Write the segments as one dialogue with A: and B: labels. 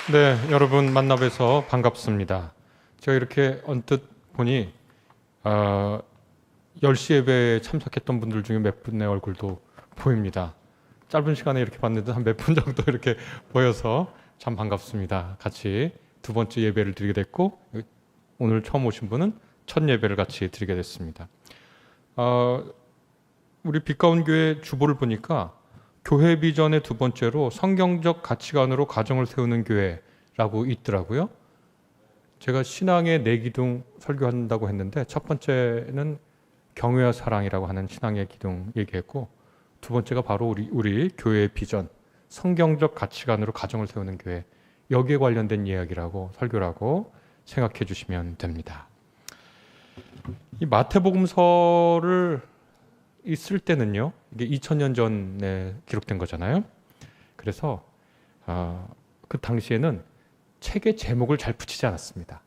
A: 네, 여러분 만나 뵈서 반갑습니다. 제가 이렇게 언뜻 보니 10시 예배에 참석했던 분들 중에 몇 분의 얼굴도 보입니다. 짧은 시간에 이렇게 봤는데 한 몇 분 정도 이렇게 보여서 참 반갑습니다. 같이 두 번째 예배를 드리게 됐고, 오늘 처음 오신 분은 첫 예배를 같이 드리게 됐습니다. 우리 빛가운 교회 주보를 보니까 교회 비전의 두 번째로 성경적 가치관으로 가정을 세우는 교회라고 있더라고요. 제가 신앙의 네 기둥 설교한다고 했는데 첫 번째는 경외와 사랑이라고 하는 신앙의 기둥 얘기했고, 두 번째가 바로 우리 교회의 비전, 성경적 가치관으로 가정을 세우는 교회, 여기에 관련된 이야기라고 설교라고 생각해 주시면 됩니다. 이 마태복음서를 있을 때는요, 이게 2000년 전에 기록된 거잖아요. 그래서 그 당시에는 책의 제목을 잘 붙이지 않았습니다.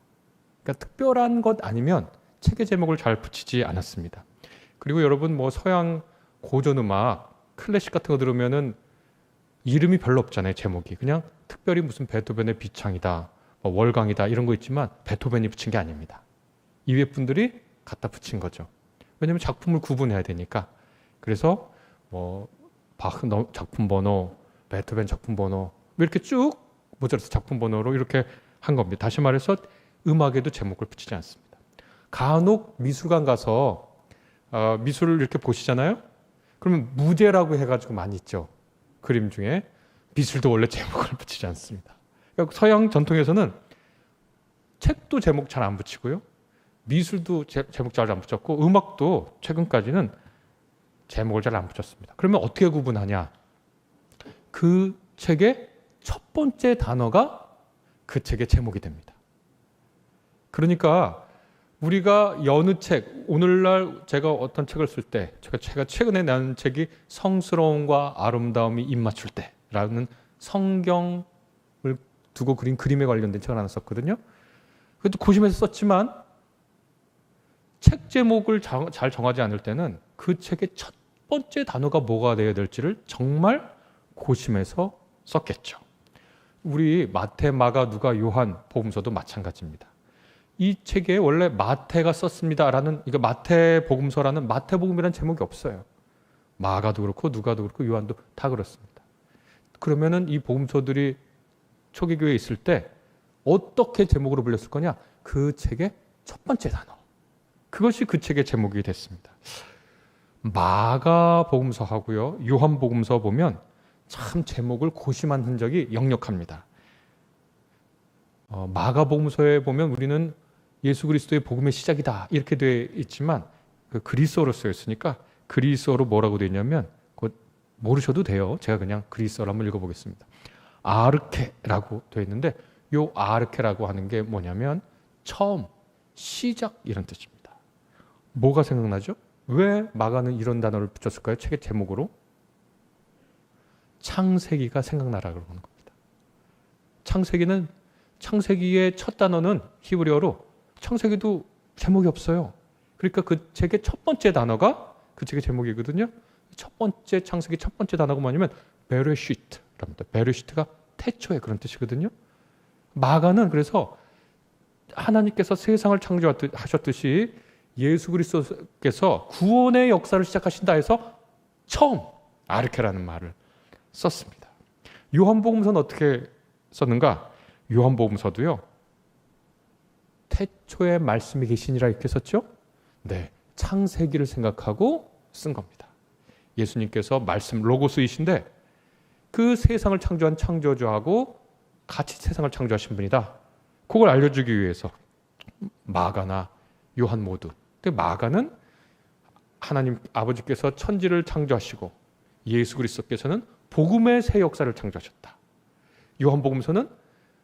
A: 그러니까 특별한 것 아니면 책의 제목을 잘 붙이지 않았습니다. 그리고 여러분 뭐 서양 고전 음악, 클래식 같은 거 들으면은 이름이 별로 없잖아요. 제목이 그냥 특별히 무슨 베토벤의 비창이다, 뭐 월광이다 이런 거 있지만 베토벤이 붙인 게 아닙니다. 이외 분들이 갖다 붙인 거죠. 왜냐하면 작품을 구분해야 되니까. 그래서 뭐 바흐 작품 번호, 베토벤 작품 번호 이렇게 쭉 모차르트 작품 번호로 이렇게 한 겁니다. 다시 말해서 음악에도 제목을 붙이지 않습니다. 간혹 미술관 가서 미술을 이렇게 보시잖아요. 그러면 무제라고 해가지고 많이 있죠. 그림 중에. 미술도 원래 제목을 붙이지 않습니다. 그러니까 서양 전통에서는 책도 제목 잘 안 붙이고요. 미술도 제목 잘 안 붙였고 음악도 최근까지는 제목을 잘 안 붙였습니다. 그러면 어떻게 구분하냐? 그 책의 첫 번째 단어가 그 책의 제목이 됩니다. 그러니까 우리가 여느 책, 오늘날 제가 어떤 책을 쓸 때, 제가 최근에 낸 책이 성스러움과 아름다움이 입맞출 때라는 성경을 두고 그린 그림에 관련된 책을 하나 썼거든요. 그것도 고심해서 썼지만 책 제목을 잘 정하지 않을 때는 그 책의 첫 번째 단어가 뭐가 되어야 될지를 정말 고심해서 썼겠죠. 우리 마태, 마가, 누가, 요한 복음서도 마찬가지입니다. 이 책에 원래 마태가 썼습니다라는, 그러니까 마태 복음서라는 마태복음이라는 제목이 없어요. 마가도 그렇고 누가도 그렇고 요한도 다 그렇습니다. 그러면은 이 복음서들이 초기교회에 있을 때 어떻게 제목으로 불렸을 거냐? 그 책의 첫 번째 단어. 그것이 그 책의 제목이 됐습니다. 마가복음서하고요, 요한복음서 보면 참 제목을 고심한 흔적이 역력합니다. 마가복음서에 보면 우리는 예수 그리스도의 복음의 시작이다 이렇게 되어 있지만 그 그리스어로 쓰였으니까 그리스어로 뭐라고 되어 있냐면 그거 모르셔도 돼요. 제가 그냥 그리스어로 한번 읽어보겠습니다. 아르케라고 되어 있는데 요 아르케라고 하는 게 뭐냐면 처음, 시작 이런 뜻입니다. 뭐가 생각나죠? 왜 마가는 이런 단어를 붙였을까요? 책의 제목으로? 창세기가 생각나라고 그러는 겁니다. 창세기의 첫 단어는 히브리어로, 창세기도 제목이 없어요. 그러니까 그 책의 첫 번째 단어가 그 책의 제목이거든요. 첫 번째 창세기 첫 번째 단어가 뭐냐면 베레시트랍니다. 베레시트가 태초에 그런 뜻이거든요. 마가는 그래서 하나님께서 세상을 창조하셨듯이 예수 그리스도께서 구원의 역사를 시작하신다 해서 처음 아르케라는 말을 썼습니다. 요한복음서는 어떻게 썼는가? 요한복음서도요, 태초에 말씀이 계시니라 이렇게 썼죠? 네, 창세기를 생각하고 쓴 겁니다. 예수님께서 말씀 로고스이신데 그 세상을 창조한 창조주하고 같이 세상을 창조하신 분이다. 그걸 알려주기 위해서 마가나 요한 모두. 근데 마가는 하나님 아버지께서 천지를 창조하시고 예수 그리스도께서는 복음의 새 역사를 창조하셨다. 요한복음서는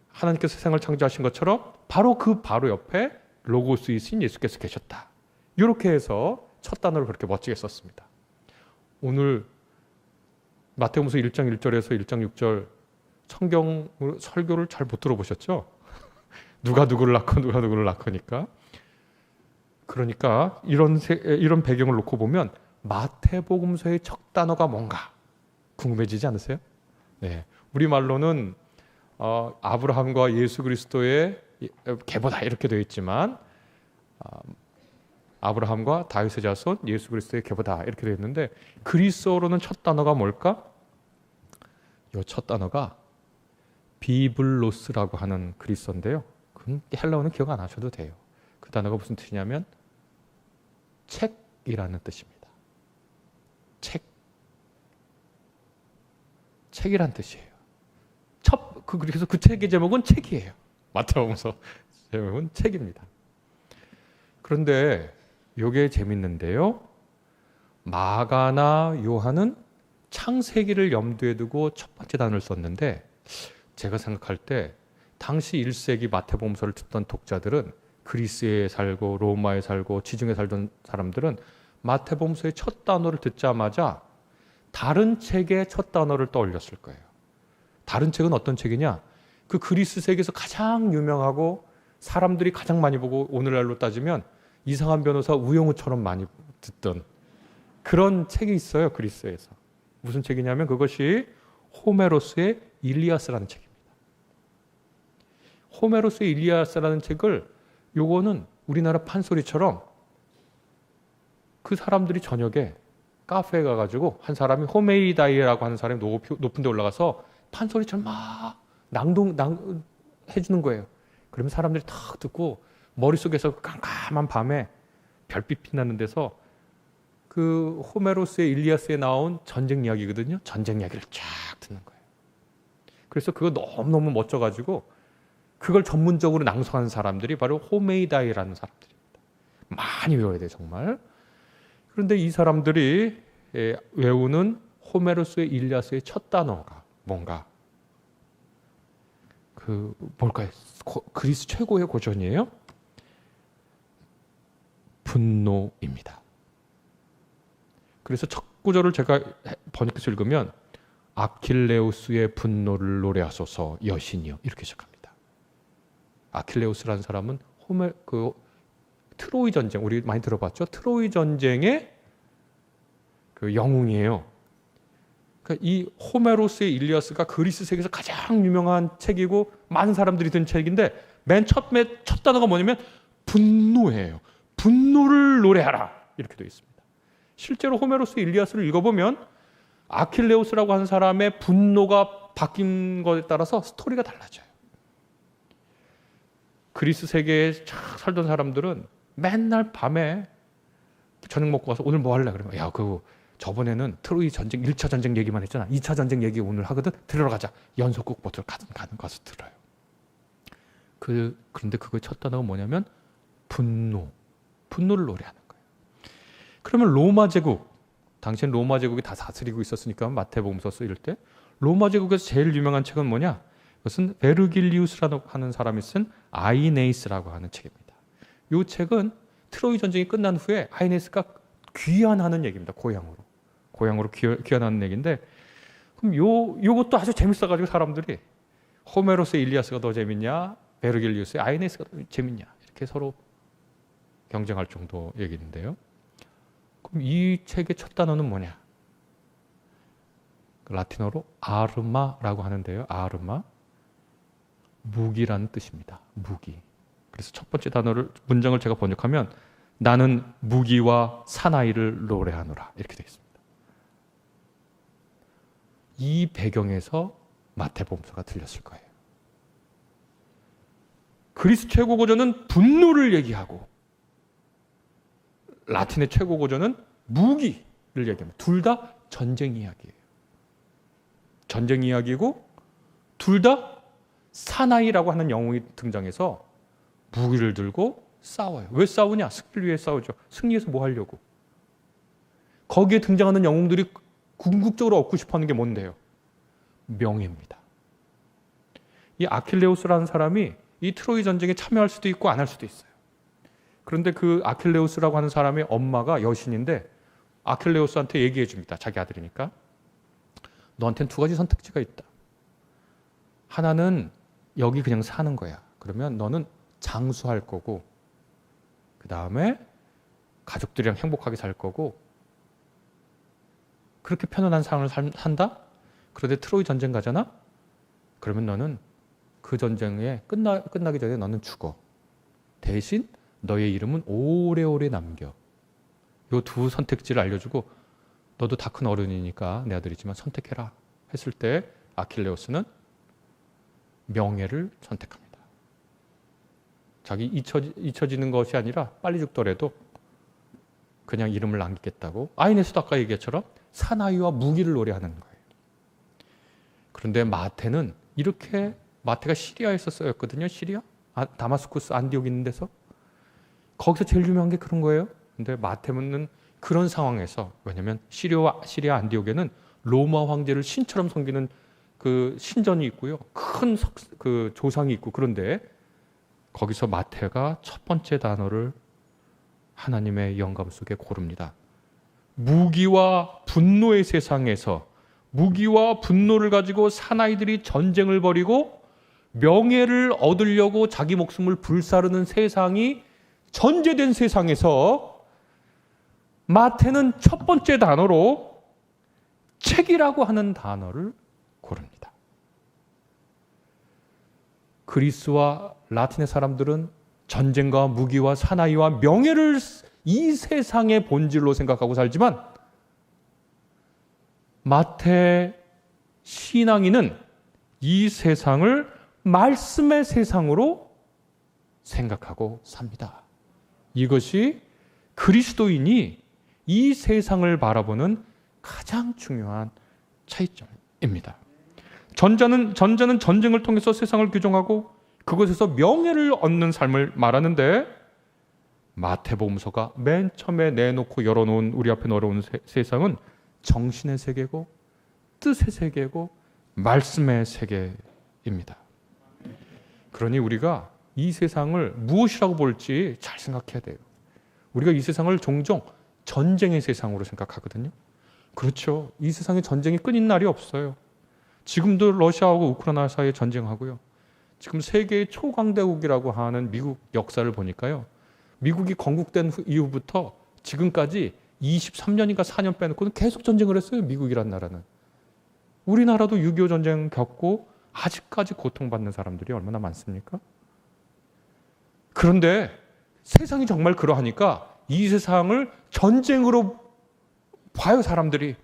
A: 하나님께서 세상을 창조하신 것처럼 바로 그 바로 옆에 로고스이신 예수께서 계셨다. 이렇게 해서 첫 단어를 그렇게 멋지게 썼습니다. 오늘 마태복음서 1장 1절에서 1장 6절 성경 설교를 잘 못 들어보셨죠? 누가 누구를 낳고 누가 누구를 낳고니까. 그러니까 이런 배경을 놓고 보면 마태복음서의 첫 단어가 뭔가 궁금해지지 않으세요? 네, 우리말로는 아브라함과 예수 그리스도의 계보다 이렇게 되어 있지만 아브라함과 다윗의 자손 예수 그리스도의 계보다 이렇게 되어 있는데 그리스어로는 첫 단어가 뭘까? 이 첫 단어가 비블로스라고 하는 그리스어인데요. 그건 헬라어는 기억 안 하셔도 돼요. 그 단어가 무슨 뜻이냐면 책이라는 뜻입니다. 책이란 뜻이에요. 그래서 그 책의 제목은 책이에요. 마태복음서 제목은 책입니다. 그런데 이게 재밌는데요. 마가나 요한은 창세기를 염두에 두고 첫 번째 단어를 썼는데 제가 생각할 때 당시 1세기 마태복음서를 듣던 독자들은 그리스에 살고 로마에 살고 지중해 살던 사람들은 마태복음서의 첫 단어를 듣자마자 다른 책의 첫 단어를 떠올렸을 거예요. 다른 책은 어떤 책이냐? 그 그리스 세계에서 가장 유명하고 사람들이 가장 많이 보고 오늘날로 따지면 이상한 변호사 우영우처럼 많이 듣던 그런 책이 있어요. 그리스에서. 무슨 책이냐면 그것이 호메로스의 일리아스라는 책입니다. 호메로스의 일리아스라는 책을 요거는 우리나라 판소리처럼 그 사람들이 저녁에 카페에 가가지고 한 사람이 호메이다이라고 하는 사람이 높은 데 올라가서 판소리처럼 막 해주는 거예요. 그러면 사람들이 탁 듣고 머릿속에서 깜깜한 밤에 별빛 빛나는 데서 그 호메로스의 일리아스에 나온 전쟁 이야기거든요. 전쟁 이야기를 쫙 듣는 거예요. 그래서 그거 너무너무 멋져가지고 그걸 전문적으로 낭송하는 사람들이 바로 호메이다이라는 사람들입니다. 많이 외워야 돼요, 정말. 그런데 이 사람들이 외우는 호메로스의 일리아스의 첫 단어가 뭔가 뭘까요? 그리스 최고의 고전이에요. 분노입니다. 그래서 첫 구절을 제가 번역해서 읽으면 아킬레우스의 분노를 노래하소서 여신이여 이렇게 시작합니다. 아킬레우스라는 사람은 트로이 전쟁 우리 많이 들어봤죠? 트로이 전쟁의 그 영웅이에요. 그러니까 이 호메로스의 일리아스가 그리스 세계에서 가장 유명한 책이고 많은 사람들이 든 책인데 맨 첫 단어가 뭐냐면 분노예요. 분노를 노래하라 이렇게 되어 있습니다. 실제로 호메로스의 일리아스를 읽어보면 아킬레우스라고 하는 사람의 분노가 바뀐 것에 따라서 스토리가 달라져요. 그리스 세계에 살던 사람들은 맨날 밤에 저녁 먹고 가서 오늘 뭐 할래? 그러면 야, 저번에는 트로이 전쟁 1차 전쟁 얘기만 했잖아. 2차 전쟁 얘기 오늘 하거든. 들으러 가자. 연속극 보트를 가는 가서 들어요. 그런데 그거의 첫 단어가 뭐냐면 분노를 노래하는 거예요. 그러면 로마 제국, 당시엔 로마 제국이 다 다스리고 있었으니까 마태복음서 쓰일 때 로마 제국에서 제일 유명한 책은 뭐냐? 그것은 베르길리우스라고 하는 사람이 쓴 아이네이스라고 하는 책입니다. 이 책은 트로이 전쟁이 끝난 후에 아이네이스가 귀환하는 얘기입니다. 고향으로 귀환하는 얘기인데 그럼 요것도 아주 재밌어가지고 사람들이 호메로스의 일리아스가 더 재밌냐, 베르길리우스의 아이네이스가 더 재밌냐 이렇게 서로 경쟁할 정도 얘기인데요. 그럼 이 책의 첫 단어는 뭐냐? 라틴어로 아르마라고 하는데요. 아르마, 무기라는 뜻입니다. 무기. 그래서 첫 번째 문장을 제가 번역하면 나는 무기와 사나이를 노래하노라 이렇게 되어 있습니다. 이 배경에서 마태복음서가 들렸을 거예요. 그리스 최고 고전은 분노를 얘기하고 라틴의 최고 고전은 무기를 얘기합니다. 둘 다 전쟁 이야기예요. 전쟁 이야기고 둘 다 사나이라고 하는 영웅이 등장해서 무기를 들고 싸워요. 왜 싸우냐? 승리를 위해 싸우죠. 승리해서 뭐 하려고? 거기에 등장하는 영웅들이 궁극적으로 얻고 싶어하는 게 뭔데요? 명예입니다. 이 아킬레우스라는 사람이 이 트로이 전쟁에 참여할 수도 있고 안 할 수도 있어요. 그런데 그 아킬레우스라고 하는 사람의 엄마가 여신인데 아킬레우스한테 얘기해 줍니다. 자기 아들이니까. 너한테는 두 가지 선택지가 있다. 하나는 여기 그냥 사는 거야. 그러면 너는 장수할 거고 그 다음에 가족들이랑 행복하게 살 거고 그렇게 편안한 삶을 산다? 그런데 트로이 전쟁 가잖아? 그러면 너는 그 전쟁에 끝나기 전에 너는 죽어. 대신 너의 이름은 오래오래 남겨. 이 두 선택지를 알려주고 너도 다 큰 어른이니까 내 아들이지만 선택해라 했을 때 아킬레우스는 명예를 선택합니다. 자기 잊혀지는 것이 아니라 빨리 죽더라도 그냥 이름을 남기겠다고. 아이네스도 아까 얘기했처럼 사나이와 무기를 노래하는 거예요. 그런데 마태는 이렇게, 마태가 시리아에서 쓰였거든요. 시리아? 다마스쿠스 안디옥 있는 데서. 거기서 제일 유명한 게 그런 거예요. 근데 마태는 그런 상황에서, 왜냐하면 시리아 안디옥에는 로마 황제를 신처럼 섬기는 그 신전이 있고요. 큰 그 조상이 있고, 그런데 거기서 마태가 첫 번째 단어를 하나님의 영감 속에 고릅니다. 무기와 분노의 세상에서 무기와 분노를 가지고 사나이들이 전쟁을 벌이고 명예를 얻으려고 자기 목숨을 불사르는 세상이 전제된 세상에서 마태는 첫 번째 단어로 책이라고 하는 단어를 고릅니다. 그리스와 라틴의 사람들은 전쟁과 무기와 사나이와 명예를 이 세상의 본질로 생각하고 살지만 마태 신앙인은 이 세상을 말씀의 세상으로 생각하고 삽니다. 이것이 그리스도인이 이 세상을 바라보는 가장 중요한 차이점입니다. 전자는 전쟁을 통해서 세상을 규정하고 그것에서 명예를 얻는 삶을 말하는데, 마태복음서가 맨 처음에 내놓고 열어놓은, 우리 앞에 열어놓은 세상은 정신의 세계고 뜻의 세계고 말씀의 세계입니다. 그러니 우리가 이 세상을 무엇이라고 볼지 잘 생각해야 돼요. 우리가 이 세상을 종종 전쟁의 세상으로 생각하거든요. 그렇죠. 이 세상에 전쟁이 끊인 날이 없어요. 지금도 러시아하고 우크라이나 사이에 전쟁하고요. 지금 세계의 초강대국이라고 하는 미국 역사를 보니까요. 미국이 건국된 이후부터 지금까지 23년인가 4년 빼놓고는 계속 전쟁을 했어요. 미국이란 나라는. 우리나라도 6.25 전쟁 겪고 아직까지 고통받는 사람들이 얼마나 많습니까? 그런데 세상이 정말 그러하니까 이 세상을 전쟁으로 봐요, 사람들이.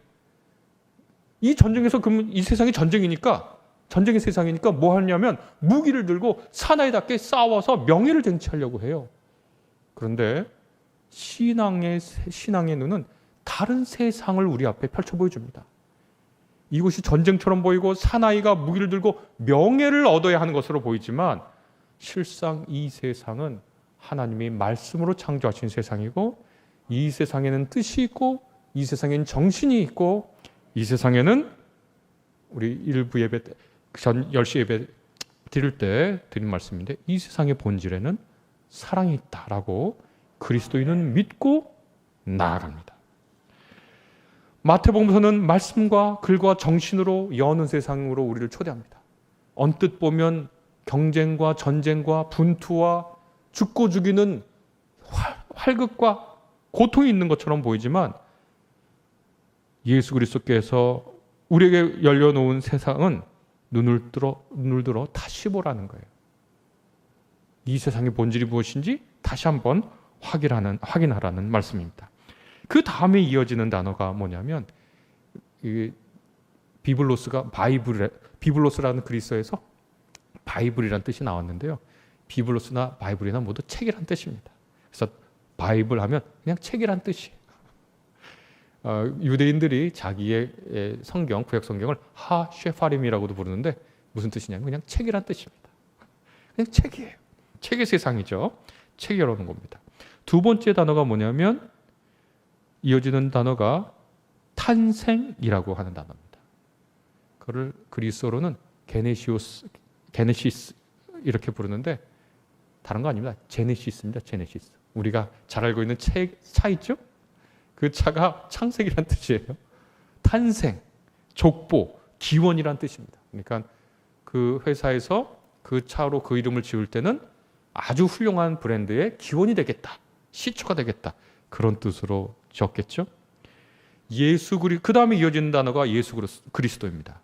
A: 이 전쟁에서, 그러면 이 세상이 전쟁의 세상이니까 뭐 하냐면 무기를 들고 사나이답게 싸워서 명예를 쟁취하려고 해요. 그런데 신앙의 눈은 다른 세상을 우리 앞에 펼쳐 보여줍니다. 이곳이 전쟁처럼 보이고 사나이가 무기를 들고 명예를 얻어야 하는 것으로 보이지만 실상 이 세상은 하나님이 말씀으로 창조하신 세상이고, 이 세상에는 뜻이 있고, 이 세상에는 정신이 있고, 이 세상에는 우리 일부 예배 때, 전 10시 예배 드릴 때 드린 말씀인데, 이 세상의 본질에는 사랑이 있다라고 그리스도인은 믿고 나아갑니다. 마태복음서는 말씀과 글과 정신으로 여는 세상으로 우리를 초대합니다. 언뜻 보면 경쟁과 전쟁과 분투와 죽고 죽이는 활극과 고통이 있는 것처럼 보이지만, 예수 그리스도께서 우리에게 열려놓은 세상은 눈을 들어 다시 보라는 거예요. 이 세상의 본질이 무엇인지 다시 한번 확인하라는 말씀입니다. 그 다음에 이어지는 단어가 뭐냐면, 비블로스라는 그리스어에서 바이블이라는 뜻이 나왔는데요. 비블로스나 바이블이나 모두 책이란 뜻입니다. 그래서 바이블 하면 그냥 책이란 뜻이에요. 유대인들이 자기의 성경, 구약 성경을 하쉐파림이라고도 부르는데 무슨 뜻이냐면 그냥 책이란 뜻입니다. 그냥 책이에요. 책의 세상이죠. 책이 열어놓은 겁니다. 두 번째 단어가 뭐냐면, 이어지는 단어가 탄생이라고 하는 단어입니다. 그걸 그리스어로는 게네시스 이렇게 부르는데 다른 거 아닙니다. 제네시스입니다. 제네시스. 우리가 잘 알고 있는 차 있죠? 그 차가 창세기란 뜻이에요. 탄생, 족보, 기원이란 뜻입니다. 그러니까 그 회사에서 그 차로 그 이름을 지을 때는 아주 훌륭한 브랜드의 기원이 되겠다, 시초가 되겠다, 그런 뜻으로 지었겠죠. 그 다음에 이어지는 단어가 예수 그리스도입니다.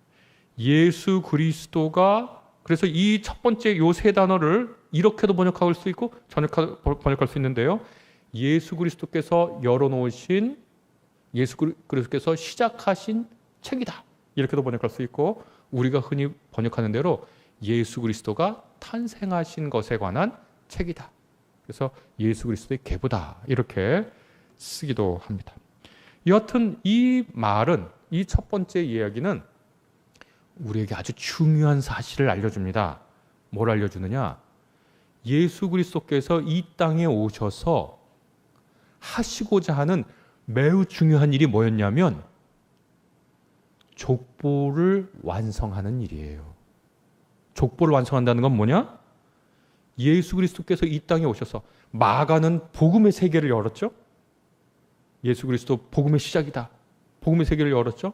A: 예수 그리스도가 그래서 이 첫 번째 요 세 단어를 이렇게도 번역할 수 있고 번역할 수 있는데요. 예수 그리스도께서 열어놓으신, 예수 그리스도께서 시작하신 책이다. 이렇게도 번역할 수 있고, 우리가 흔히 번역하는 대로 예수 그리스도가 탄생하신 것에 관한 책이다. 그래서 예수 그리스도의 계보다 이렇게 쓰기도 합니다. 여하튼 이 말은, 이 첫 번째 이야기는 우리에게 아주 중요한 사실을 알려줍니다. 뭘 알려주느냐? 예수 그리스도께서 이 땅에 오셔서 하시고자 하는 매우 중요한 일이 뭐였냐면 족보를 완성하는 일이에요. 족보를 완성한다는 건 뭐냐? 예수 그리스도께서 이 땅에 오셔서, 마가는 복음의 세계를 열었죠. 예수 그리스도 복음의 시작이다. 복음의 세계를 열었죠.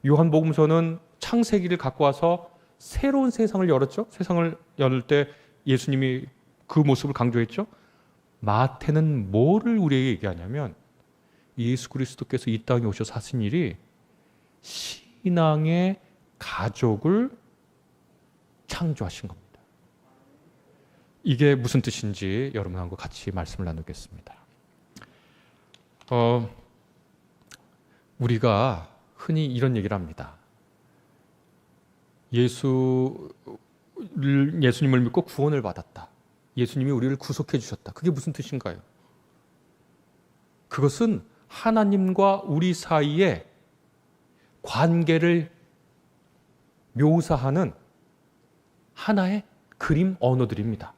A: 요한복음서는 창세기를 갖고 와서 새로운 세상을 열었죠. 세상을 열 때 예수님이 그 모습을 강조했죠. 마태는 뭐를 우리에게 얘기하냐면 예수 그리스도께서 이 땅에 오셔서 하신 일이 신앙의 가족을 창조하신 겁니다. 이게 무슨 뜻인지 여러분과 같이 말씀을 나누겠습니다. 우리가 흔히 이런 얘기를 합니다. 예수님을 믿고 구원을 받았다. 예수님이 우리를 구속해 주셨다. 그게 무슨 뜻인가요? 그것은 하나님과 우리 사이의 관계를 묘사하는 하나의 그림 언어들입니다.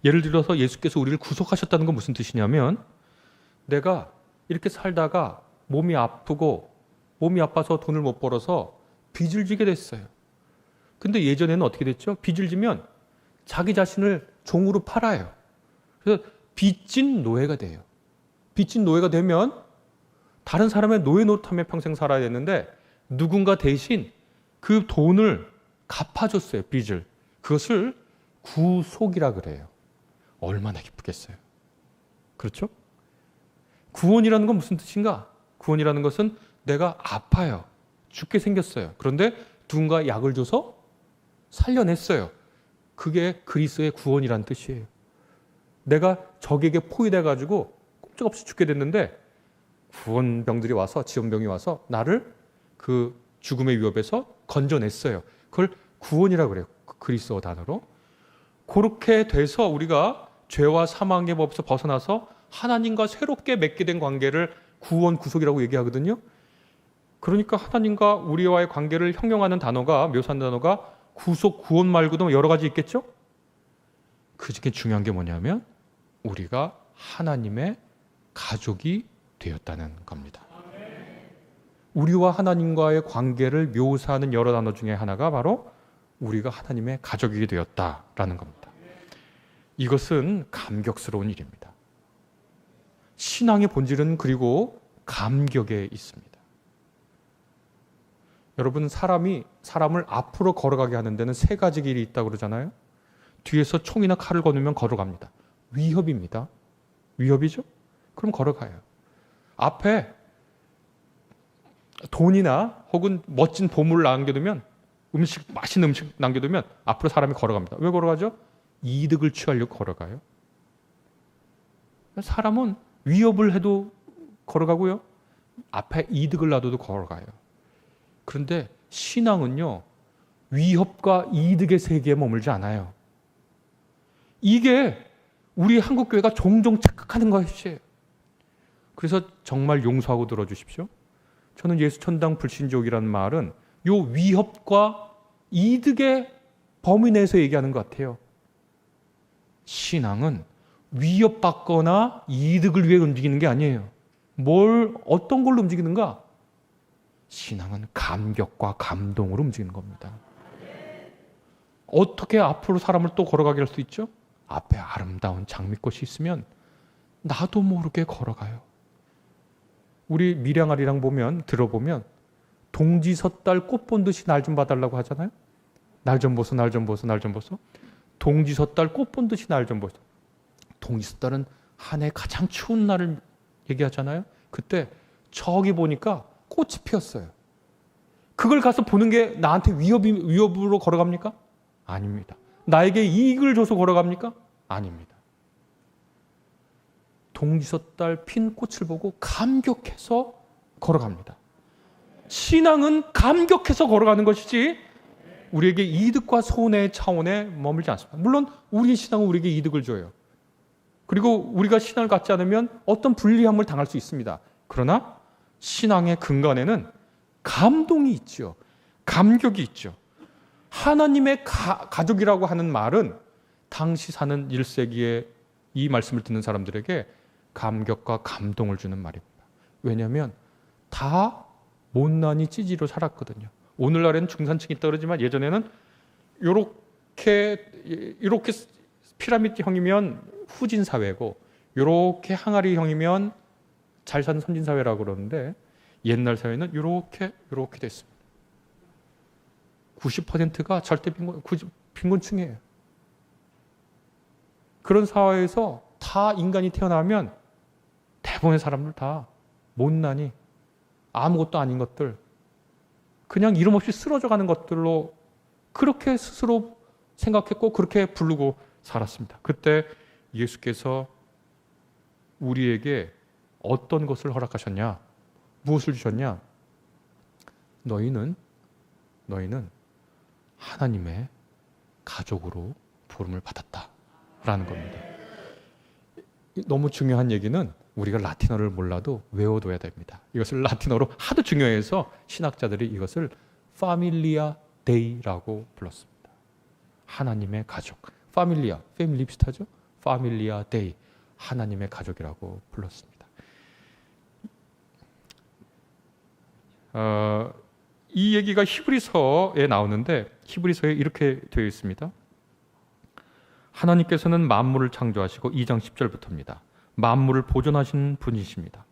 A: 예를 들어서 예수께서 우리를 구속하셨다는 건 무슨 뜻이냐면, 내가 이렇게 살다가 몸이 아프고 몸이 아파서 돈을 못 벌어서 빚을 지게 됐어요. 근데 예전에는 어떻게 됐죠? 빚을 지면 자기 자신을 종으로 팔아요. 그래서 빚진 노예가 돼요. 빚진 노예가 되면 다른 사람의 노예 노릇하며 평생 살아야 되는데 누군가 대신 그 돈을 갚아줬어요. 빚을. 그것을 구속이라 그래요. 얼마나 기쁘겠어요. 그렇죠? 구원이라는 건 무슨 뜻인가? 구원이라는 것은 내가 아파요. 죽게 생겼어요. 그런데 누군가 약을 줘서 살려냈어요. 그게 그리스도의 구원이란 뜻이에요. 내가 적에게 포위돼가지고 꼼짝없이 죽게 됐는데 구원병들이 와서, 지원병이 와서 나를 그 죽음의 위협에서 건져냈어요. 그걸 구원이라고 그래요. 그리스도 단어로. 그렇게 돼서 우리가 죄와 사망의 법에서 벗어나서 하나님과 새롭게 맺게 된 관계를 구원, 구속이라고 얘기하거든요. 그러니까 하나님과 우리와의 관계를 형용하는 단어가, 묘사하는 단어가 구속, 구원 말고도 여러 가지 있겠죠? 그 중에 중요한 게 뭐냐면 우리가 하나님의 가족이 되었다는 겁니다. 우리와 하나님과의 관계를 묘사하는 여러 단어 중에 하나가 바로 우리가 하나님의 가족이 되었다라는 겁니다. 이것은 감격스러운 일입니다. 신앙의 본질은 그리고 감격에 있습니다. 여러분, 사람을 앞으로 걸어가게 하는 데는 세 가지 길이 있다고 그러잖아요. 뒤에서 총이나 칼을 거두면 걸어갑니다. 위협입니다. 위협이죠? 그럼 걸어가요. 앞에 돈이나 혹은 멋진 보물을 남겨두면, 맛있는 음식 남겨두면 앞으로 사람이 걸어갑니다. 왜 걸어가죠? 이득을 취하려고 걸어가요. 사람은 위협을 해도 걸어가고요. 앞에 이득을 놔둬도 걸어가요. 그런데 신앙은요, 위협과 이득의 세계에 머물지 않아요. 이게 우리 한국교회가 종종 착각하는 것이에요. 그래서 정말 용서하고 들어주십시오. 저는 예수천당 불신족이라는 말은 요 위협과 이득의 범위 내에서 얘기하는 것 같아요. 신앙은 위협받거나 이득을 위해 움직이는 게 아니에요. 어떤 걸로 움직이는가? 신앙은 감격과 감동으로 움직이는 겁니다. 어떻게 앞으로 사람을 또 걸어가게 할 수 있죠? 앞에 아름다운 장미꽃이 있으면 나도 모르게 걸어가요. 우리 밀양아리랑 들어보면 동지섣달 꽃 본 듯이 날 좀 봐달라고 하잖아요. 날 좀 보소, 날 좀 보소, 날 좀 보소. 동지섣달 꽃 본 듯이 날 좀 보소. 동지섣달은 한 해 가장 추운 날을 얘기하잖아요. 그때 저기 보니까 꽃이 피었어요. 그걸 가서 보는 게 나한테 위협으로 걸어갑니까? 아닙니다. 나에게 이익을 줘서 걸어갑니까? 아닙니다. 동지섣달 핀 꽃을 보고 감격해서 걸어갑니다. 신앙은 감격해서 걸어가는 것이지 우리에게 이득과 손해 차원에 머물지 않습니다. 물론 우리의 신앙은 우리에게 이득을 줘요. 그리고 우리가 신앙을 갖지 않으면 어떤 불리함을 당할 수 있습니다. 그러나 신앙의 근간에는 감동이 있죠. 감격이 있죠. 하나님의 가족이라고 하는 말은 당시 사는 1세기에 이 말씀을 듣는 사람들에게 감격과 감동을 주는 말입니다. 왜냐하면 다 못난이 찌지로 살았거든요. 오늘날에는 중산층이 있다 그러지만 예전에는 이렇게 피라미드형이면 후진 사회고 이렇게 항아리형이면 잘 사는 선진 사회라고 그러는데 옛날 사회는 이렇게 됐습니다. 90%가 절대 빈곤층이에요. 그런 사회에서 다 인간이 태어나면 대부분의 사람들 다 못난이 아무것도 아닌 것들 그냥 이름 없이 쓰러져 가는 것들로 그렇게 스스로 생각했고 그렇게 부르고 살았습니다. 그때 예수께서 우리에게 어떤 것을 허락하셨냐? 무엇을 주셨냐? 너희는 하나님의 가족으로 부름을 받았다라는 겁니다. 너무 중요한 얘기는 우리가 라틴어를 몰라도 외워둬야 됩니다. 이것을 라틴어로 하도 중요해서 신학자들이 이것을 파밀리아 데이라고 불렀습니다. 하나님의 가족. 파밀리아, 패밀리 비슷하죠? 파밀리아 데이, 하나님의 가족이라고 불렀습니다. 이 얘기가 히브리서에 나오는데 히브리서에 이렇게 되어 있습니다. 하나님께서는 만물을 창조하시고 2장 10절부터입니다. 만물을 보존하신 분이십니다.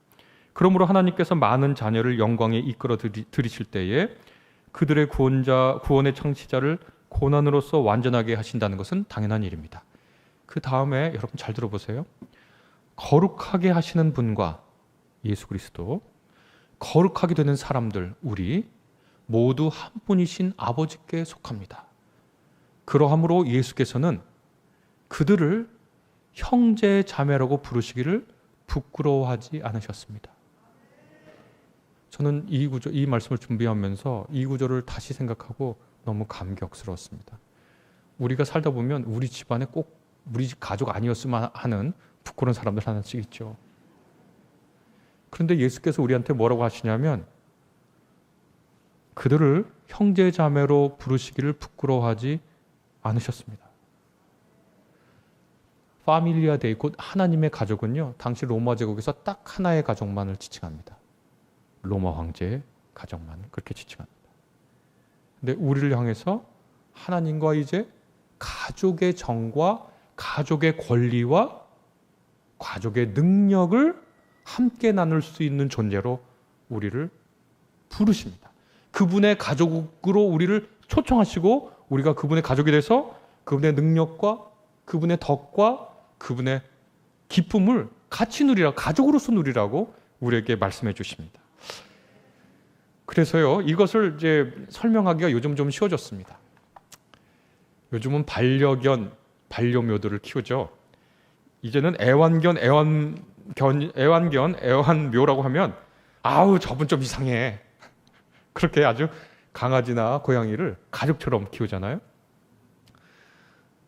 A: 그러므로 하나님께서 많은 자녀를 영광에 이끌어 들이실 때에 그들의 구원의 창시자를 고난으로서 완전하게 하신다는 것은 당연한 일입니다. 그 다음에 여러분 잘 들어보세요. 거룩하게 하시는 분과 예수 그리스도, 거룩하게 되는 사람들, 우리 모두 한 분이신 아버지께 속합니다. 그러함으로 예수께서는 그들을 형제 자매라고 부르시기를 부끄러워하지 않으셨습니다. 저는 이 말씀을 준비하면서 이 구절을 다시 생각하고 너무 감격스러웠습니다. 우리가 살다 보면 우리 집안에 꼭 우리 집 가족 아니었으면 하는 부끄러운 사람들 하나씩 있죠. 그런데 예수께서 우리한테 뭐라고 하시냐면 그들을 형제 자매로 부르시기를 부끄러워하지 않으셨습니다. 파밀리아 데이, 곧 하나님의 가족은요, 당시 로마 제국에서 딱 하나의 가족만을 지칭합니다. 로마 황제의 가족만 그렇게 지칭합니다. 근데 우리를 향해서 하나님과 이제 가족의 정과 가족의 권리와 가족의 능력을 함께 나눌 수 있는 존재로 우리를 부르십니다. 그분의 가족으로 우리를 초청하시고 우리가 그분의 가족이 돼서 그분의 능력과 그분의 덕과 그분의 기쁨을 같이 누리라, 가족으로서 누리라고 우리에게 말씀해 주십니다. 그래서요, 이것을 이제 설명하기가 요즘 좀 쉬워졌습니다. 요즘은 반려견, 반려묘들을 키우죠. 이제는 애완묘라고 하면 아우 저분 좀 이상해. 그렇게 아주 강아지나 고양이를 가족처럼 키우잖아요.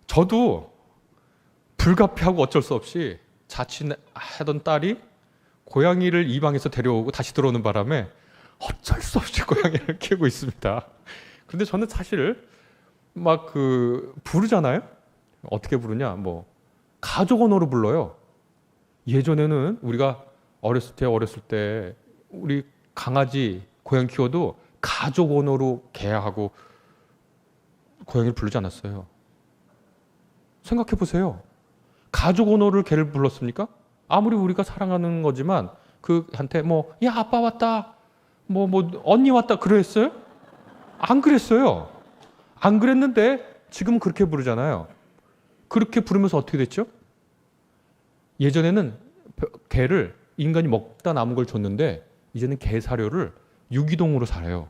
A: 저도 불가피하고 어쩔 수 없이 자취하던 딸이 고양이를 이 방에서 데려오고 다시 들어오는 바람에 어쩔 수 없이 고양이를 키우고 있습니다. 그런데 저는 사실 막 부르잖아요. 어떻게 부르냐? 뭐 가족 언어로 불러요. 예전에는 우리가 어렸을 때 우리 강아지, 고양이 키워도 가족 언어로 개하고 고양이를 부르지 않았어요. 생각해 보세요. 가족 언어를 개를 불렀습니까? 아무리 우리가 사랑하는 거지만 그한테 뭐 야 아빠 왔다, 뭐 언니 왔다 그랬어요? 안 그랬어요. 안 그랬는데 지금 그렇게 부르잖아요. 그렇게 부르면서 어떻게 됐죠? 예전에는 개를 인간이 먹다 남은 걸 줬는데 이제는 개 사료를 유기동으로 사요.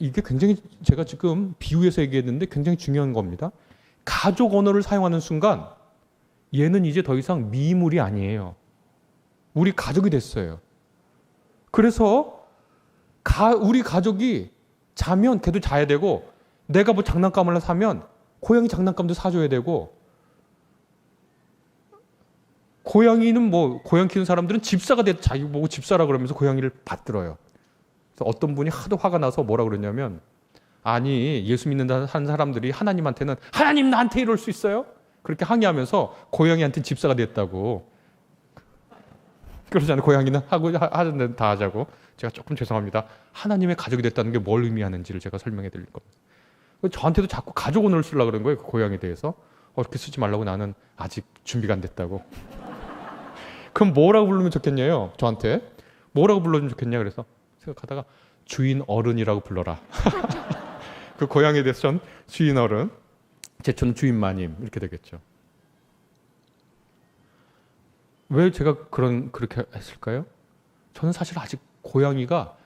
A: 이게 굉장히 제가 지금 비유해서 얘기했는데 굉장히 중요한 겁니다. 가족 언어를 사용하는 순간 얘는 이제 더 이상 미물이 아니에요. 우리 가족이 됐어요. 그래서 우리 가족이 자면 걔도 자야 되고, 내가 뭐 장난감을 사면 고양이 장난감도 사줘야 되고, 고양이는 뭐 고양이 키우는 사람들은 집사가 돼서 자기 보고 집사라 그러면서 고양이를 받들어요. 그래서 어떤 분이 하도 화가 나서 뭐라 그러냐면, 아니 예수 믿는다 하는 사람들이 하나님한테는 하나님 나한테 이럴 수 있어요? 그렇게 항의하면서 고양이한테 집사가 됐다고. 그러잖아요. 고양이는 하는 데는 다 하자고. 제가 조금 죄송합니다. 하나님의 가족이 됐다는 게 뭘 의미하는지를 제가 설명해 드릴 겁니다. 저한테도 자꾸 가족 언어를 쓰려고 그러는 거예요. 그 고양이에 대해서. 그렇게 쓰지 말라고, 나는 아직 준비가 안 됐다고. 그럼 뭐라고 부르면 좋겠냐요? 저한테. 뭐라고 불러주면 좋겠냐 그래서 생각하다가 주인 어른이라고 불러라. 그 고양이에 대해서 전 주인 어른, 제초는 주인 마님 이렇게 되겠죠. 왜 제가 그렇게 했을까요? 저는 사실 아직 고양이가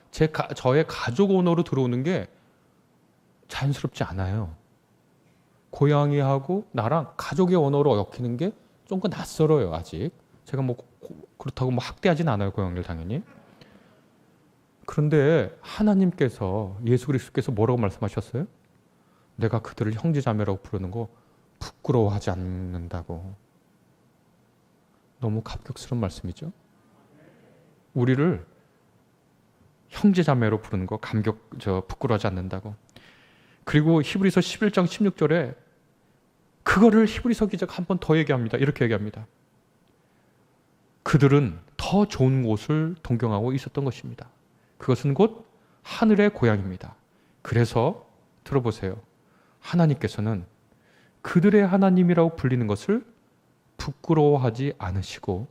A: 저의 가족 언어로 들어오는 게 자연스럽지 않아요. 고양이하고 나랑 가족의 언어로 엮이는 게 좀 낯설어요, 아직. 제가 뭐 그렇다고 뭐 학대하진 않아요, 고양이를 당연히. 그런데 하나님께서, 예수 그리스도께서 뭐라고 말씀하셨어요? 내가 그들을 형제자매라고 부르는 거 부끄러워하지 않는다고. 너무 감격스러운 말씀이죠. 우리를 형제자매로 부르는 거 부끄러워하지 않는다고. 그리고 히브리서 11장 16절에 그거를 히브리서 기자가 한 번 더 얘기합니다. 이렇게 얘기합니다. 그들은 더 좋은 곳을 동경하고 있었던 것입니다. 그것은 곧 하늘의 고향입니다. 그래서 들어보세요. 하나님께서는 그들의 하나님이라고 불리는 것을 부끄러워하지 않으시고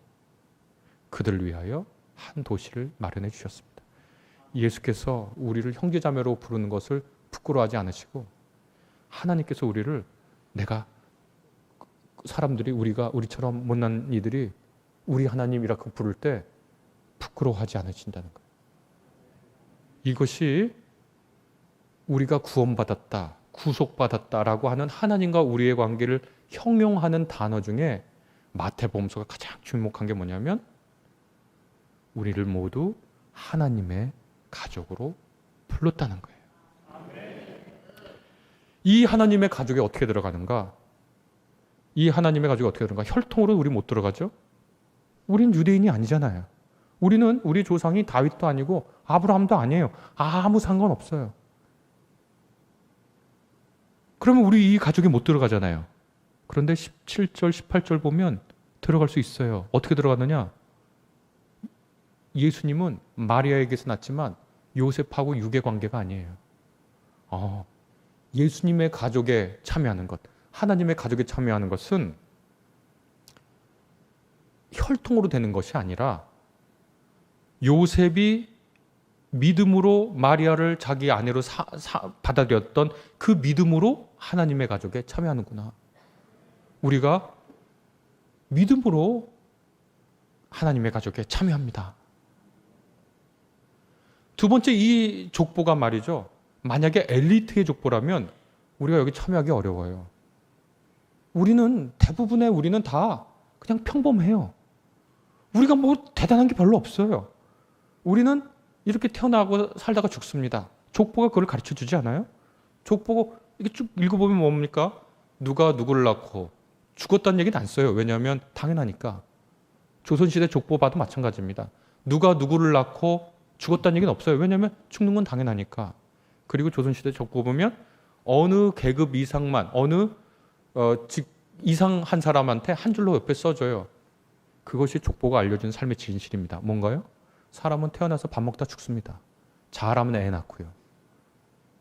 A: 그들을 위하여 한 도시를 마련해 주셨습니다. 예수께서 우리를 형제자매로 부르는 것을 부끄러워하지 않으시고, 하나님께서 우리를, 우리처럼 못난 이들이 우리 하나님이라고 부를 때 부끄러워하지 않으신다는 거예요. 이것이 우리가 구원받았다, 구속받았다라고 하는 하나님과 우리의 관계를 형용하는 단어 중에 마태복음서가 가장 주목한 게 뭐냐면, 우리를 모두 하나님의 가족으로 불렀다는 거예요. 이 하나님의 가족에 어떻게 들어가는가? 이 하나님의 가족이 어떻게 들어가는가? 혈통으로 우리 못 들어가죠? 우린 유대인이 아니잖아요. 우리 조상이 다윗도 아니고 아브라함도 아니에요. 아무 상관없어요. 그러면 우리 이 가족에 못 들어가잖아요. 그런데 17절, 18절 보면 들어갈 수 있어요. 어떻게 들어가느냐? 예수님은 마리아에게서 났지만 요셉하고 육의 관계가 아니에요. 예수님의 가족에 참여하는 것, 하나님의 가족에 참여하는 것은 혈통으로 되는 것이 아니라, 요셉이 믿음으로 마리아를 자기 아내로 받아들였던 그 믿음으로 하나님의 가족에 참여하는구나. 우리가 믿음으로 하나님의 가족에 참여합니다. 두 번째, 이 족보가 말이죠. 만약에 엘리트의 족보라면 우리가 여기 참여하기 어려워요. 우리는 다 그냥 평범해요. 우리가 뭐 대단한 게 별로 없어요. 우리는 이렇게 태어나고 살다가 죽습니다. 족보가 그걸 가르쳐 주지 않아요? 족보 이게 쭉 읽어보면 뭡니까? 누가 누구를 낳고 죽었다는 얘기는 안 써요. 왜냐하면 당연하니까. 조선시대 족보 봐도 마찬가지입니다. 누가 누구를 낳고 죽었다는 얘기는 없어요. 왜냐하면 죽는 건 당연하니까. 그리고 조선시대 족보 보면 어느 계급 이상만, 이상한 사람한테 한 줄로 옆에 써줘요. 그것이 족보가 알려준 삶의 진실입니다. 뭔가요? 사람은 태어나서 밥 먹다 죽습니다. 잘하면 애 낳고요.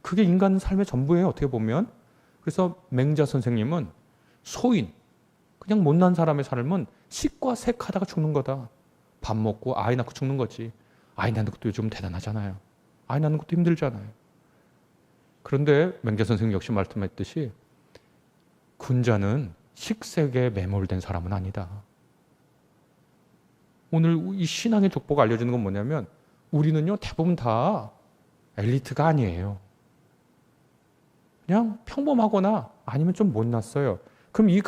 A: 그게 인간 삶의 전부예요, 어떻게 보면. 그래서 맹자 선생님은 소인, 그냥 못난 사람의 삶은 식과 색하다가 죽는 거다. 밥 먹고 아이 낳고 죽는 거지. 아이 낳는 것도 요즘 대단하잖아요. 아이 낳는 것도 힘들잖아요. 그런데 맹자 선생님 역시 말씀했듯이 군자는 식색에 매몰된 사람은 아니다. 오늘 이 신앙의 족보가 알려주는 건 뭐냐면, 우리는요 대부분 다 엘리트가 아니에요. 그냥 평범하거나 아니면 좀 못났어요. 그럼 이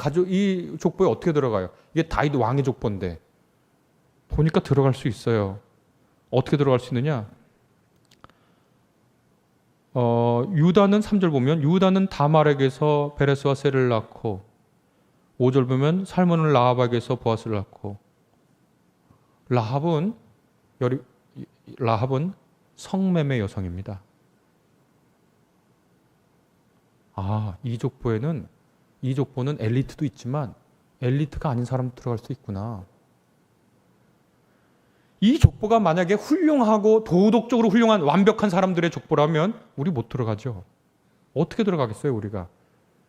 A: 족보에 어떻게 들어가요? 이게 다윗 왕의 족보인데 보니까 들어갈 수 있어요. 어떻게 들어갈 수 있느냐? 유다는 3절 보면 유다는 다말에게서 베레스와 셀을 낳고 5절 보면 살몬은 라합에게서 보아스를 낳고 라합은 성매매 여성입니다. 이 족보는 엘리트도 있지만 엘리트가 아닌 사람도 들어갈 수 있구나. 이 족보가 만약에 훌륭하고 도덕적으로 훌륭한 완벽한 사람들의 족보라면 우리 못 들어가죠. 어떻게 들어가겠어요, 우리가?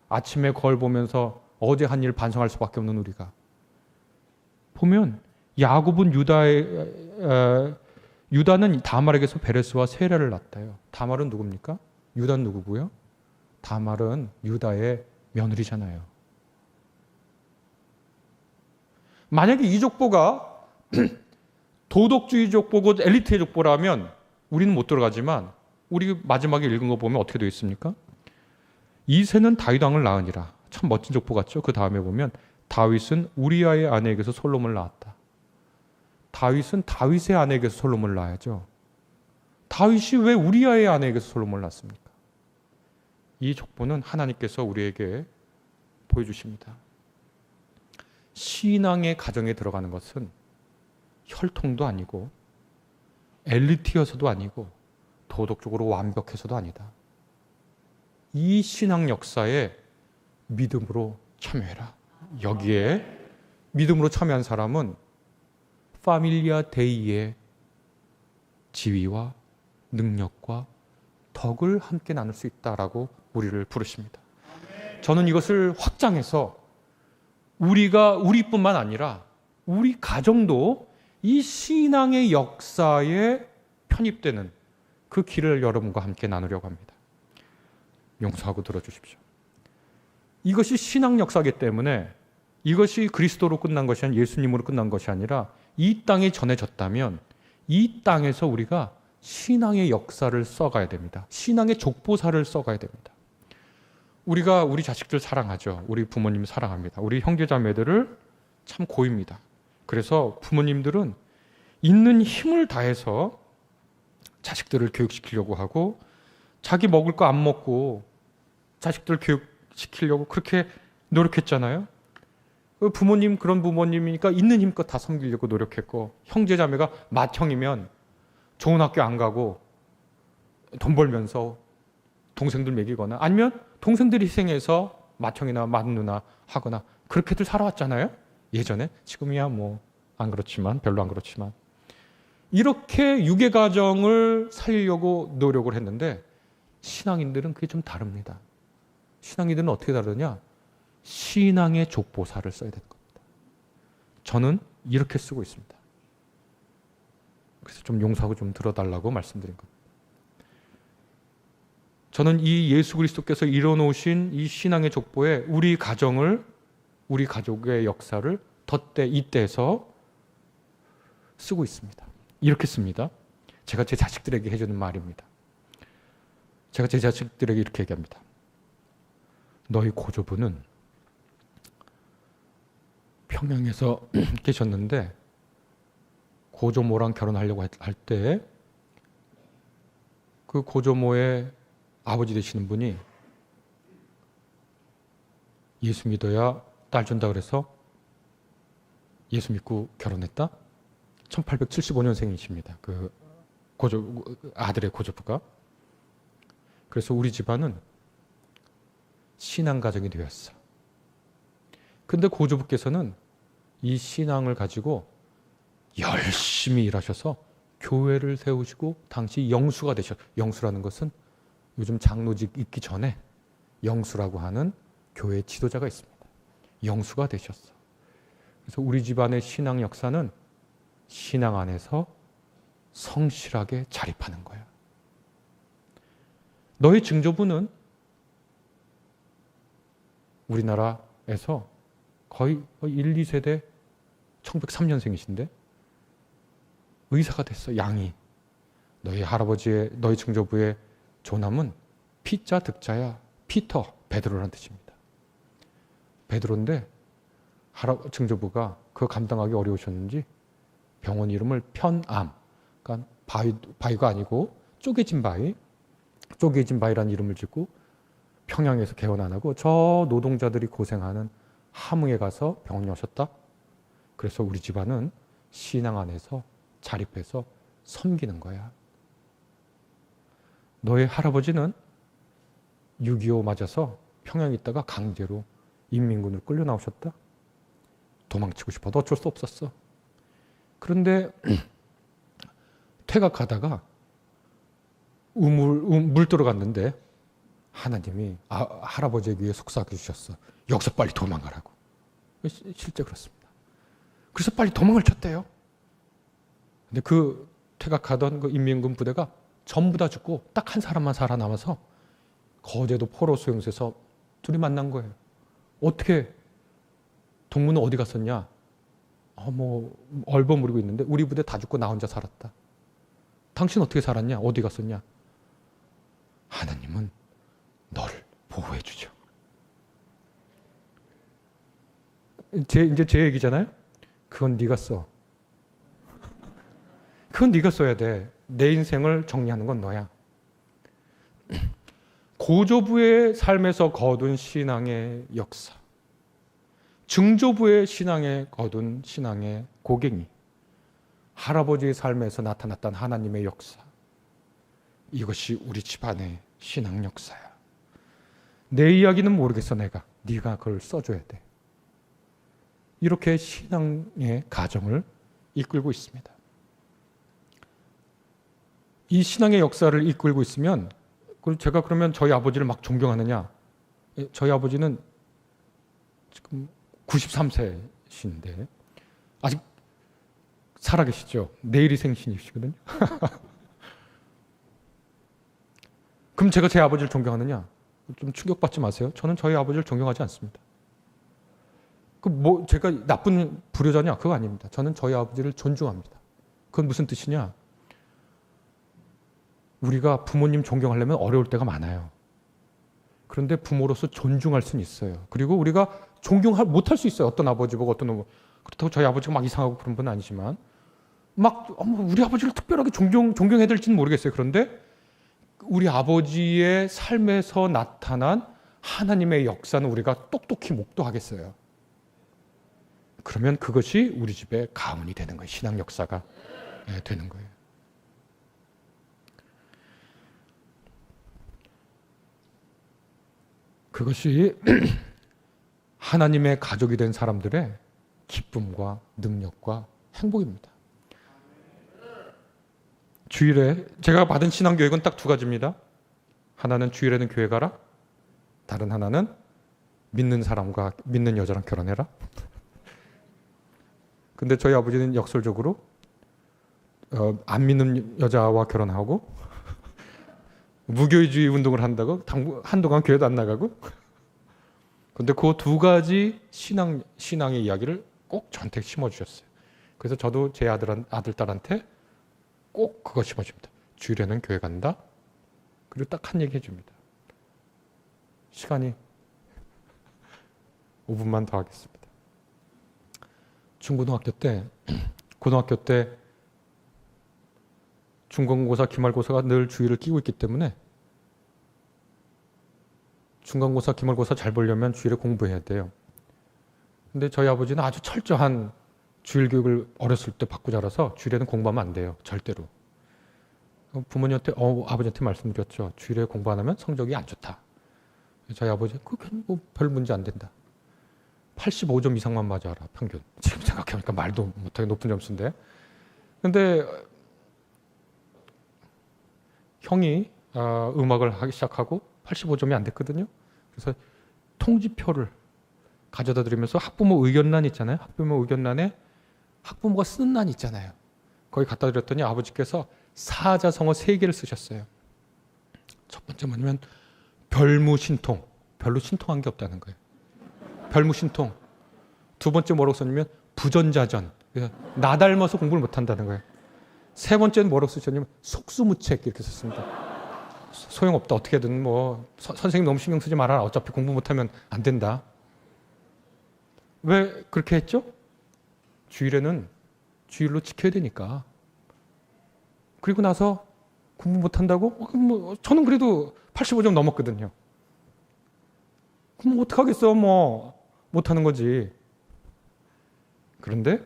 A: 아침에 거울 보면서 어제 한 일 반성할 수밖에 없는 우리가. 보면 야곱은 유다는 다말에게서 베레스와 세라를 낳았대요. 다말은 누굽니까? 유다는 누구고요? 다말은 유다의 며느리잖아요. 만약에 이 족보가 도덕주의 족보고 엘리트의 족보라면 우리는 못 들어가지만 우리 마지막에 읽은 거 보면 어떻게 되어 있습니까? 이새는 다윗 왕을 낳으니라. 참 멋진 족보 같죠? 그 다음에 보면 다윗은 우리아의 아내에게서 솔로몬을 낳았다. 다윗은 다윗의 아내에게서 솔로몬을 낳아야죠. 다윗이 왜 우리아의 아내에게서 솔로몬을 낳습니까? 이 족보는 하나님께서 우리에게 보여주십니다. 신앙의 가정에 들어가는 것은 혈통도 아니고 엘리트여서도 아니고 도덕적으로 완벽해서도 아니다. 이 신앙 역사에 믿음으로 참여해라. 여기에 믿음으로 참여한 사람은 파밀리아 데이의 지위와 능력과 덕을 함께 나눌 수 있다라고 우리를 부르십니다. 저는 이것을 확장해서 우리뿐만 아니라 우리 가정도 이 신앙의 역사에 편입되는 그 길을 여러분과 함께 나누려고 합니다. 용서하고 들어주십시오. 이것이 신앙 역사이기 때문에 이것이 그리스도로 끝난 것이 아니라 예수님으로 끝난 것이 아니라 이 땅에 전해졌다면 이 땅에서 우리가 신앙의 역사를 써가야 됩니다. 신앙의 족보사를 써가야 됩니다. 우리가 우리 자식들 사랑하죠. 우리 부모님 사랑합니다. 우리 형제자매들을 참 고입니다. 그래서 부모님들은 있는 힘을 다해서 자식들을 교육시키려고 하고 자기 먹을 거 안 먹고 자식들 교육시키려고 그렇게 노력했잖아요. 부모님 그런 부모님이니까 있는 힘껏 다 섬기려고 노력했고 형제자매가 맏형이면 좋은 학교 안 가고 돈 벌면서 동생들 먹이거나 아니면 동생들이 희생해서 맏형이나 맏누나 하거나 그렇게들 살아왔잖아요. 예전에. 지금이야 뭐 안 그렇지만 별로 안 그렇지만 이렇게 유괴가정을 살리려고 노력을 했는데 신앙인들은 그게 좀 다릅니다. 신앙인들은 어떻게 다르냐? 신앙의 족보사를 써야 되는 겁니다. 저는 이렇게 쓰고 있습니다. 그래서 좀 용서하고 좀 들어달라고 말씀드린 겁니다. 저는 이 예수 그리스도께서 이뤄놓으신 이 신앙의 족보에 우리 가정을, 우리 가족의 역사를 덧대 잇대서 쓰고 있습니다. 이렇게 씁니다. 제가 제 자식들에게 해주는 말입니다. 제가 제 자식들에게 이렇게 얘기합니다. 너희 고조부는 평양에서 계셨는데 고조모랑 결혼하려고 할 때 그 고조모의 아버지 되시는 분이 예수 믿어야 딸 준다 그래서 예수 믿고 결혼했다? 1875년생이십니다. 그 아들의 고조부가. 그래서 우리 집안은 신앙 가정이 되었어. 근데 고조부께서는 이 신앙을 가지고 열심히 일하셔서 교회를 세우시고 당시 영수가 되셨어요. 영수라는 것은 요즘 장로직 있기 전에 영수라고 하는 교회 지도자가 있습니다. 영수가 되셨어. 그래서 우리 집안의 신앙 역사는 신앙 안에서 성실하게 자립하는 거야. 너희 증조부는 우리나라에서 거의 1, 2세대 1903년생이신데 의사가 됐어. 양이. 너희 할아버지의, 너희 증조부의 조남은 피자 득자야. 피터, 베드로라는 뜻입니다. 베드로인데 증조부가 그거 감당하기 어려우셨는지 병원 이름을 편암, 그러니까 바위가 아니고 쪼개진 바위라는 이름을 짓고 평양에서 개원 안 하고 저 노동자들이 고생하는 함흥에 가서 병원 여셨다. 그래서 우리 집안은 신앙 안에서 자립해서 섬기는 거야. 너의 할아버지는 6.25 맞아서 평양에 있다가 강제로 인민군으로 끌려 나오셨다. 도망치고 싶어도 어쩔 수 없었어. 그런데 퇴각하다가 물 들어갔는데 하나님이 할아버지에게 위해 속삭여 주셨어. 여기서 빨리 도망가라고. 실제 그렇습니다. 그래서 빨리 도망을 쳤대요. 근데 그 퇴각하던 그 인민군 부대가 전부 다 죽고 딱 한 사람만 살아남아서 거제도 포로 수용소에서 둘이 만난 거예요. 어떻게 동무는 어디 갔었냐? 얼버무리고 있는데 우리 부대 다 죽고 나 혼자 살았다. 당신 어떻게 살았냐? 어디 갔었냐? 하나님은 너를 보호해 주죠. 이제 제 얘기잖아요. 그건 네가 써. 그건 네가 써야 돼. 내 인생을 정리하는 건 너야. 고조부의 삶에서 거둔 신앙의 역사, 증조부의 신앙에 거둔 신앙의 고갱이, 할아버지의 삶에서 나타났던 하나님의 역사, 이것이 우리 집안의 신앙 역사야. 내 이야기는 모르겠어. 네가 그걸 써줘야 돼. 이렇게 신앙의 가정을 이끌고 있습니다. 이 신앙의 역사를 이끌고 있으면 제가 그러면 저희 아버지를 막 존경하느냐? 저희 아버지는 지금 93세신데 아직 살아계시죠? 내일이 생신이시거든요. 그럼 제가 제 아버지를 존경하느냐? 좀 충격받지 마세요. 저는 저희 아버지를 존경하지 않습니다. 제가 나쁜 불효자냐? 그거 아닙니다. 저는 저희 아버지를 존중합니다. 그건 무슨 뜻이냐? 우리가 부모님 존경하려면 어려울 때가 많아요. 그런데 부모로서 존중할 수는 있어요. 그리고 우리가 못할 수 있어요. 어떤 아버지 보고 그렇다고 저희 아버지가 막 이상하고 그런 분은 아니지만 우리 아버지를 특별하게 존경해야 될지는 모르겠어요. 그런데 우리 아버지의 삶에서 나타난 하나님의 역사는 우리가 똑똑히 목도하겠어요. 그러면 그것이 우리 집의 가문이 되는 거예요. 신앙 역사가 되는 거예요. 그것이 하나님의 가족이 된 사람들의 기쁨과 능력과 행복입니다. 주일에 제가 받은 신앙교육은 딱 두 가지입니다. 하나는 주일에는 교회 가라. 다른 하나는 믿는 사람과 믿는 여자랑 결혼해라. 근데 저희 아버지는 역설적으로 안 믿는 여자와 결혼하고 무교회주의 운동을 한다고 한동안 교회도 안 나가고. 근데 그 두 가지 신앙의 이야기를 꼭 저한테 심어주셨어요. 그래서 저도 제 아들, 딸한테 꼭 그거 심어줍니다. 주일에는 교회 간다. 그리고 딱 한 얘기 해줍니다. 시간이 5분만 더 하겠습니다. 고등학교 때 중간고사, 기말고사가 늘 주의를 끼고 있기 때문에 중간고사, 기말고사 잘 보려면 주일에 공부해야 돼요. 근데 저희 아버지는 아주 철저한 주일 교육을 어렸을 때 받고 자라서 주일에는 공부하면 안 돼요. 절대로. 부모님한테, 아버지한테 말씀드렸죠. 주일에 공부 안 하면 성적이 안 좋다. 저희 아버지, 그건 별 문제 안 된다. 85점 이상만 맞아라, 평균. 지금 생각해보니까 말도 못하게 높은 점수인데. 근데 형이 음악을 하기 시작하고 85점이 안 됐거든요. 그래서 통지표를 가져다 드리면서 학부모 의견란 있잖아요. 학부모 의견란에 학부모가 쓰는 란 있잖아요. 거기 갖다 드렸더니 아버지께서 사자성어 3개를 쓰셨어요. 첫 번째 뭐냐면 별무신통. 별로 신통한 게 없다는 거예요. 별무신통. 두 번째 뭐라고 썼냐면 부전자전. 그래서 나 닮아서 공부를 못한다는 거예요. 세 번째는 뭐라고 쓰셨냐면 속수무책 이렇게 썼습니다. 소용없다. 어떻게든 뭐 선생님 너무 신경 쓰지 말아라. 어차피 공부 못하면 안 된다. 왜 그렇게 했죠? 주일에는 주일로 지켜야 되니까. 그리고 나서 공부 못한다고? 뭐 저는 그래도 85점 넘었거든요. 그럼 어떡하겠어? 뭐 못하는 거지. 그런데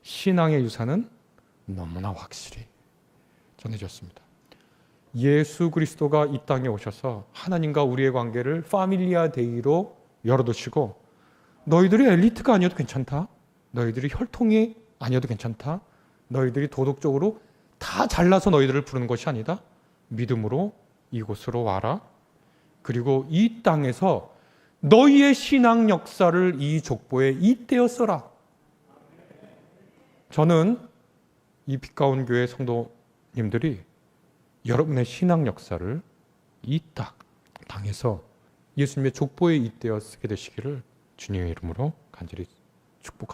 A: 신앙의 유산은 너무나 확실히 전해졌습니다. 예수 그리스도가 이 땅에 오셔서 하나님과 우리의 관계를 파밀리아 데이로 열어두시고 너희들이 엘리트가 아니어도 괜찮다. 너희들이 혈통이 아니어도 괜찮다. 너희들이 도덕적으로 다 잘나서 너희들을 부르는 것이 아니다. 믿음으로 이곳으로 와라. 그리고 이 땅에서 너희의 신앙 역사를 이 족보에 잇대어 써라. 저는 이 빛가운 교회 성도님들이 여러분의 신앙 역사를 이 땅에서 예수님의 족보에 잇대어 쓰게 되시기를 주님의 이름으로 간절히 축복합니다.